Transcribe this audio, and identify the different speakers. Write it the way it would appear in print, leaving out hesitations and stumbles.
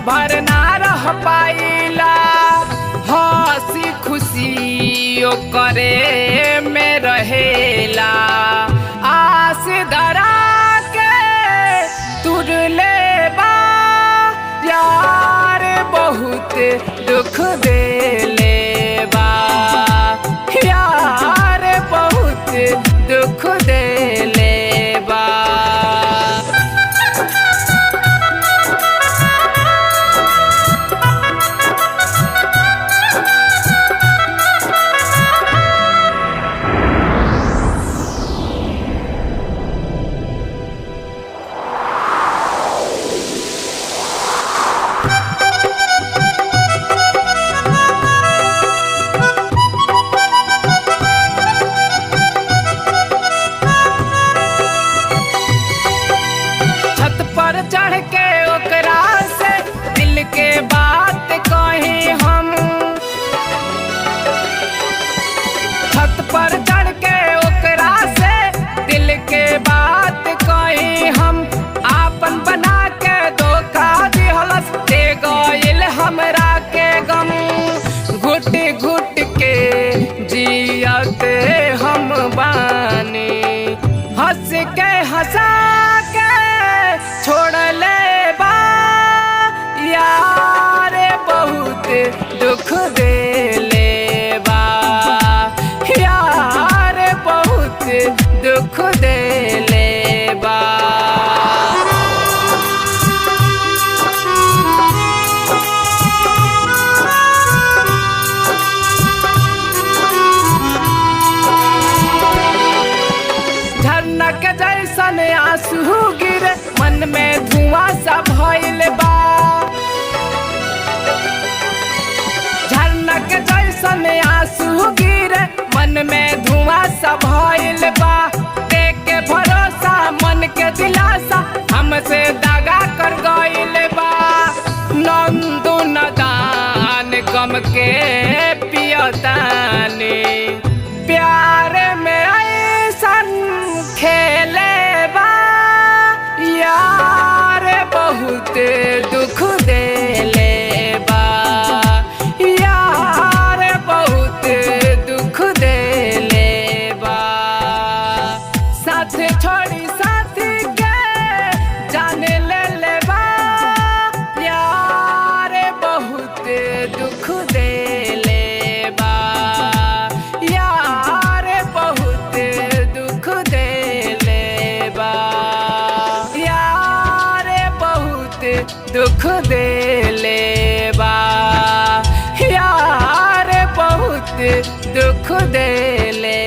Speaker 1: भर ना रह पाइला हंसी खुशी करे में रहेला आस धरा के तुर ले बा यार बहुत दुख दे ले बा यार बहुत दुख दे ले बा। चढ़ के ओकरा से दिल के बात कही हम छत पर चढ़ के ओकरा से दिल के बात कही हम आपन बना के धोखा दिहलस दे गइल हमरा के गम घुट घुट के जियते हम बानी हंस के हंसा के छोड़ ले बा यार बहुत दुख दे ले बा यार बहुत दुख दे ले बा। झरना के जैसन आंसू गिरे मन में धुआं सा भइल बा झरना के जैसन आंसू गिरे मन में धुआं सा भइल बा देख के भरोसा मन के दिलासा हमसे दागा कर गइल बा नंदू नदान गम के पियतानी प्यार में ऐसन खेले बा यार बहुत दुख दे ले बा यार बहुत दुख दे ले बा साथ छोड़ी साथी के जान ले ले बा यार बहुत दुख दे ले बा यार बहुत दुख दे ले बा यार बहुत दुख दे ले बा यार बहुत दुख दे ले